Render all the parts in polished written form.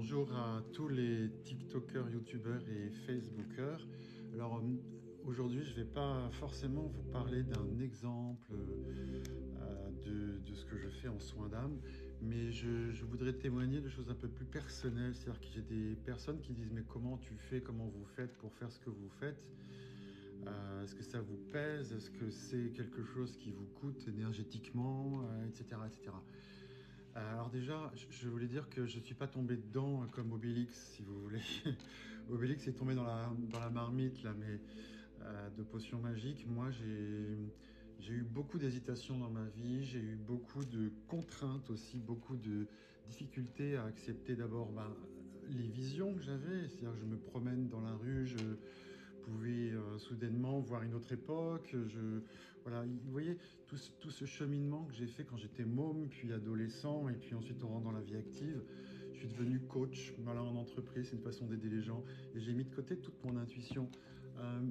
Bonjour à tous les TikTokers, YouTubeurs et Facebookers. Alors aujourd'hui, je ne vais pas forcément vous parler d'un exemple de ce que je fais en soins d'âme, mais je voudrais témoigner de choses un peu plus personnelles. C'est-à-dire que j'ai des personnes qui disent mais comment tu fais, comment vous faites pour faire ce que vous faites? Est-ce que ça vous pèse? Est-ce que c'est quelque chose qui vous coûte énergétiquement, etc., etc. Alors déjà, je voulais dire que je ne suis pas tombé dedans comme Obélix, si vous voulez. Obélix est tombé dans la marmite là, mais de potions magiques. Moi, j'ai eu beaucoup d'hésitations dans ma vie, j'ai eu beaucoup de contraintes aussi, beaucoup de difficultés à accepter d'abord les visions que j'avais. C'est-à-dire que je me promène dans la rue, je pouvais soudainement voir une autre époque. Voilà, vous voyez, tout ce cheminement que j'ai fait quand j'étais môme, puis adolescent, et puis ensuite on rentre dans la vie active. Je suis devenu coach, voilà, en entreprise, c'est une façon d'aider les gens, et j'ai mis de côté toute mon intuition. Euh,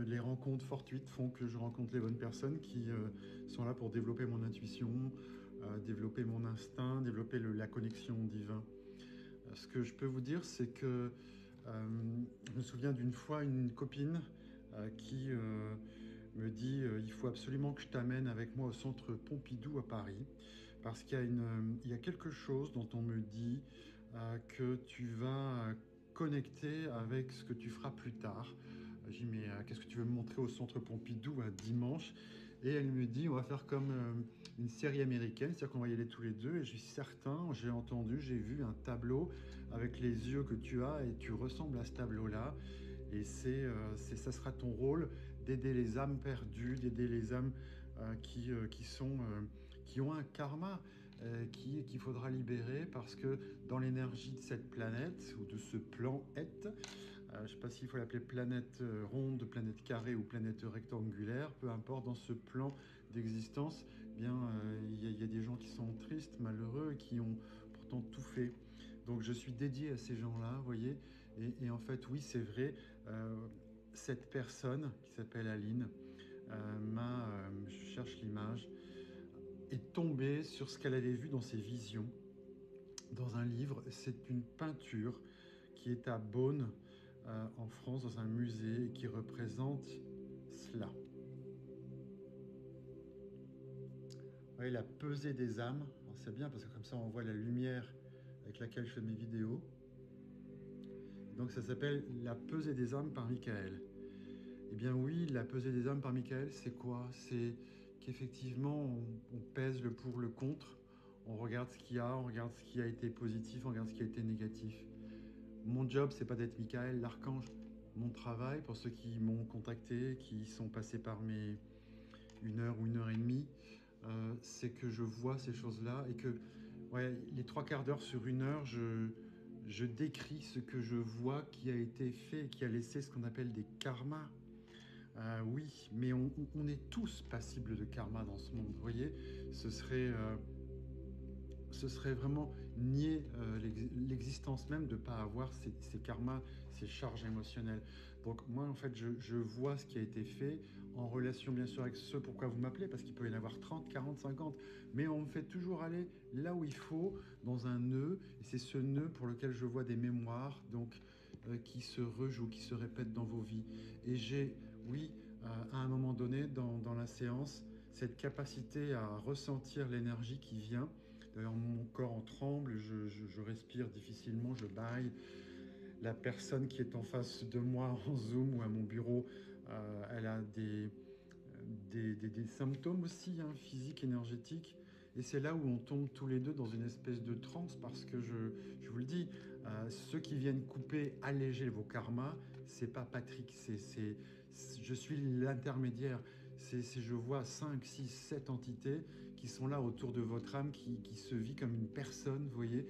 les rencontres fortuites font que je rencontre les bonnes personnes qui sont là pour développer mon intuition, développer mon instinct, développer la connexion divine. Ce que je peux vous dire, c'est que je me souviens d'une fois une copine qui me dit il faut absolument que je t'amène avec moi au centre Pompidou à Paris parce qu'il y a quelque chose dont on me dit que tu vas connecter avec ce que tu feras plus tard. J'ai dit mais qu'est-ce que tu veux me montrer au centre Pompidou un dimanche? Et elle me dit on va faire comme une série américaine, c'est-à-dire qu'on va y aller tous les deux. Et je suis certain, j'ai entendu, j'ai vu un tableau avec les yeux que tu as et tu ressembles à ce tableau-là. Et ça sera ton rôle d'aider les âmes perdues, d'aider les âmes qui ont un karma qu'il faudra libérer parce que dans l'énergie de cette planète ou de ce plan je ne sais pas s'il faut l'appeler planète ronde, planète carrée ou planète rectangulaire, peu importe, dans ce plan d'existence, il y a des gens qui sont tristes, malheureux, et qui ont pourtant tout fait. Donc je suis dédié à ces gens-là, vous voyez, et en fait, oui, c'est vrai, cette personne qui s'appelle Aline, je cherche l'image, est tombée sur ce qu'elle avait vu dans ses visions, dans un livre. C'est une peinture qui est à Beaune, en France, dans un musée, et qui représente cela. Vous voyez, la pesée des âmes. C'est bien parce que comme ça, on voit la lumière avec laquelle je fais mes vidéos. Donc ça s'appelle La pesée des âmes par Michael. Eh bien oui, la pesée des âmes par Michael, c'est quoi? C'est qu'effectivement, on pèse le pour, le contre. On regarde ce qu'il y a, on regarde ce qui a été positif, on regarde ce qui a été négatif. Mon job, c'est pas d'être Michael, l'archange. Mon travail, pour ceux qui m'ont contacté, qui sont passés par mes 1 heure ou 1 heure et demie, c'est que je vois ces choses-là et que ouais, les 3/4 d'heure sur 1 heure, je décris ce que je vois qui a été fait, qui a laissé ce qu'on appelle des karmas. Oui, mais on est tous passibles de karma dans ce monde. Vous voyez, ce serait, euh, ce serait vraiment nier l'existence même de ne pas avoir ces karmas, ces charges émotionnelles. Donc moi, en fait, je vois ce qui a été fait en relation, bien sûr, avec ce pourquoi vous m'appelez, parce qu'il peut y en avoir 30, 40, 50, mais on me fait toujours aller là où il faut, dans un nœud, et c'est ce nœud pour lequel je vois des mémoires, donc qui se rejouent, qui se répètent dans vos vies. Et j'ai, oui, à un moment donné, dans la séance, cette capacité à ressentir l'énergie qui vient. D'ailleurs, mon corps en tremble, je respire difficilement, je bâille. La personne qui est en face de moi en Zoom ou à mon bureau, elle a des symptômes aussi, hein, physiques, énergétiques. Et c'est là où on tombe tous les deux dans une espèce de transe parce que je vous le dis, ceux qui viennent couper, alléger vos karmas, c'est pas Patrick, je suis l'intermédiaire. Je vois 5, 6, 7 entités qui sont là autour de votre âme, qui se vit comme une personne, vous voyez.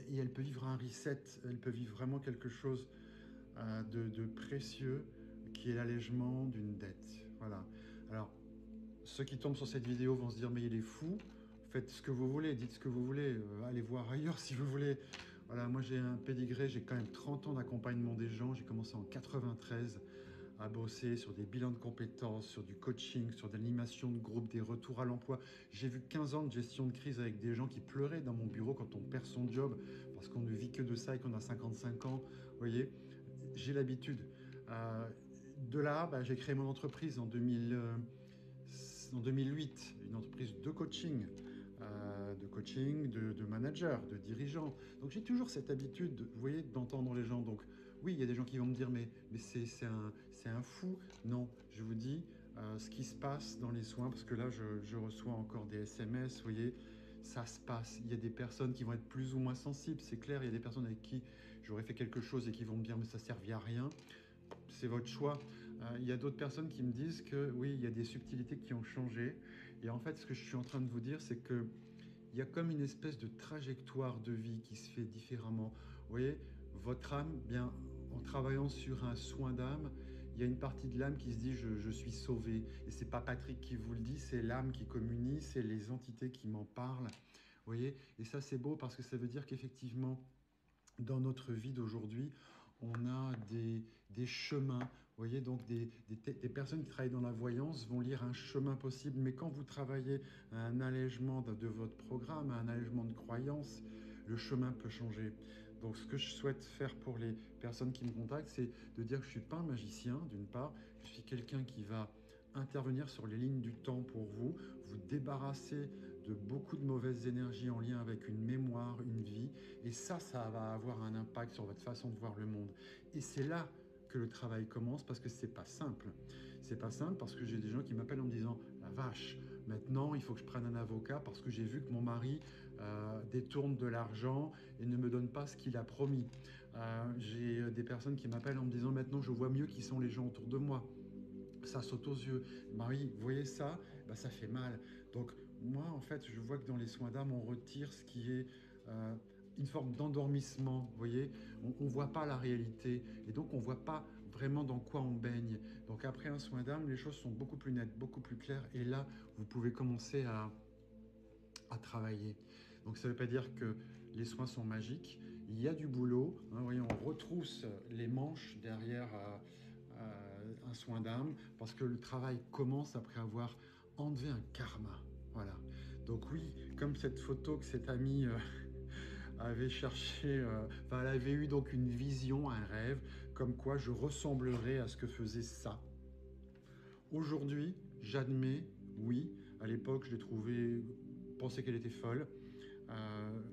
Et elle peut vivre un reset, elle peut vivre vraiment quelque chose de précieux qui est l'allègement d'une dette. Voilà. Alors, ceux qui tombent sur cette vidéo vont se dire mais il est fou, faites ce que vous voulez, dites ce que vous voulez, allez voir ailleurs si vous voulez. Voilà, moi j'ai un pédigré, j'ai quand même 30 ans d'accompagnement des gens, j'ai commencé en 93 à bosser sur des bilans de compétences, sur du coaching, sur de l'animation de groupe, des retours à l'emploi. J'ai vu 15 ans de gestion de crise avec des gens qui pleuraient dans mon bureau quand on perd son job parce qu'on ne vit que de ça et qu'on a 55 ans. Vous voyez, j'ai l'habitude. De là, j'ai créé mon entreprise en 2008, une entreprise de coaching, de manager, de dirigeant. Donc j'ai toujours cette habitude, vous voyez, d'entendre les gens. Donc oui, il y a des gens qui vont me dire, mais c'est un fou. Non, je vous dis ce qui se passe dans les soins, parce que là, je reçois encore des SMS, vous voyez, ça se passe. Il y a des personnes qui vont être plus ou moins sensibles, c'est clair. Il y a des personnes avec qui j'aurais fait quelque chose et qui vont me dire, mais ça ne servit à rien. C'est votre choix. Il y a d'autres personnes qui me disent que oui, il y a des subtilités qui ont changé. Et en fait, ce que je suis en train de vous dire, c'est que il y a comme une espèce de trajectoire de vie qui se fait différemment. Vous voyez, votre âme, bien, en travaillant sur un soin d'âme, il y a une partie de l'âme qui se dit je suis sauvé. Et c'est pas Patrick qui vous le dit, c'est l'âme qui communie, c'est les entités qui m'en parlent. Vous voyez, et ça c'est beau parce que ça veut dire qu'effectivement, dans notre vie d'aujourd'hui, on a des chemins. Vous voyez, donc des personnes qui travaillent dans la voyance vont lire un chemin possible. Mais quand vous travaillez à un allègement de votre programme, à un allègement de croyances, le chemin peut changer. Donc ce que je souhaite faire pour les personnes qui me contactent, c'est de dire que je ne suis pas un magicien, d'une part. Je suis quelqu'un qui va intervenir sur les lignes du temps pour vous, vous débarrasser de beaucoup de mauvaises énergies en lien avec une mémoire, une vie, et ça va avoir un impact sur votre façon de voir le monde. Et c'est là que le travail commence, parce que c'est pas simple. C'est pas simple parce que j'ai des gens qui m'appellent en me disant « La vache, maintenant il faut que je prenne un avocat parce que j'ai vu que mon mari détourne de l'argent et ne me donne pas ce qu'il a promis. J'ai des personnes qui m'appellent en me disant « Maintenant je vois mieux qui sont les gens autour de moi. » Ça saute aux yeux. Marie, vous voyez ça? Ça fait mal. Donc moi, en fait, je vois que dans les soins d'âme, on retire ce qui est une forme d'endormissement. Vous voyez, on ne voit pas la réalité et donc on ne voit pas vraiment dans quoi on baigne. Donc après un soin d'âme, les choses sont beaucoup plus nettes, beaucoup plus claires et là, vous pouvez commencer à travailler. Donc ça ne veut pas dire que les soins sont magiques. Il y a du boulot. Hein, vous voyez, on retrousse les manches derrière un soin d'âme parce que le travail commence après avoir enlevé un karma. Voilà. Donc oui, comme cette photo que cette amie avait cherché, elle avait eu donc une vision, un rêve, comme quoi je ressemblerais à ce que faisait ça. Aujourd'hui, j'admets, oui, à l'époque, je l'ai trouvée, pensais qu'elle était folle.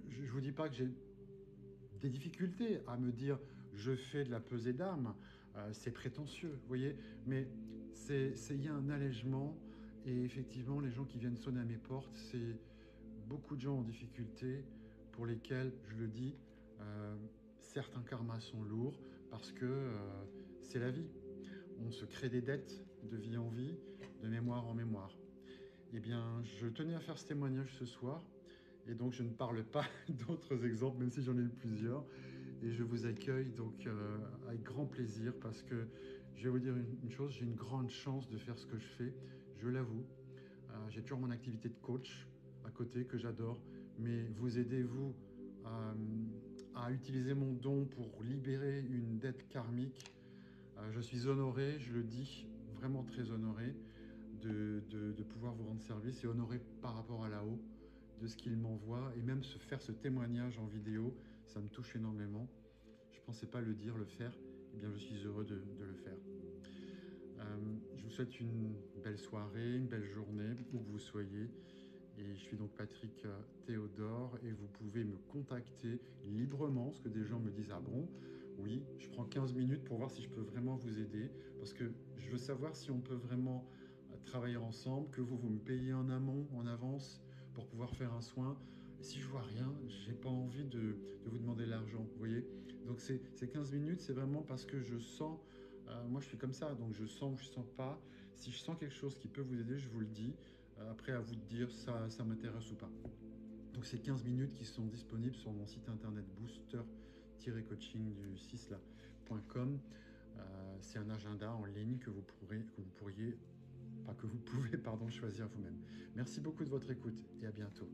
Je ne vous dis pas que j'ai des difficultés à me dire je fais de la pesée d'âme, c'est prétentieux, vous voyez, mais il y a un allègement et effectivement les gens qui viennent sonner à mes portes, c'est beaucoup de gens en difficulté pour lesquels, je le dis, certains karmas sont lourds parce que c'est la vie. On se crée des dettes de vie en vie, de mémoire en mémoire. Eh bien, je tenais à faire ce témoignage ce soir et donc je ne parle pas d'autres exemples, même si j'en ai eu plusieurs. Et je vous accueille donc avec grand plaisir parce que je vais vous dire une chose, j'ai une grande chance de faire ce que je fais, je l'avoue. J'ai toujours mon activité de coach à côté que j'adore, mais vous aidez, vous, à utiliser mon don pour libérer une dette karmique. Je suis honoré, je le dis, vraiment très honoré de pouvoir vous rendre service et honoré par rapport à là-haut de ce qu'il m'envoie et même faire ce témoignage en vidéo, ça me touche énormément. Je ne pensais pas le dire, le faire, et bien je suis heureux de le faire. Je vous souhaite une belle soirée, une belle journée, où que vous soyez. Et je suis donc Patrick Théodore et vous pouvez me contacter librement, parce que des gens me disent « Ah bon? Oui, je prends 15 minutes pour voir si je peux vraiment vous aider, parce que je veux savoir si on peut vraiment travailler ensemble, que vous me payez en amont, en avance, pour pouvoir faire un soin. Et si je vois rien, j'ai pas envie de vous demander l'argent, vous voyez. Donc ces 15 minutes, c'est vraiment parce que je sens, moi je suis comme ça, donc je sens ou je sens pas. Si je sens quelque chose qui peut vous aider, je vous le dis. Après, à vous de dire ça m'intéresse ou pas. Donc ces 15 minutes qui sont disponibles sur mon site internet booster-coaching du 6là.com. C'est un agenda en ligne que vous pouvez choisir vous-même. Merci beaucoup de votre écoute et à bientôt.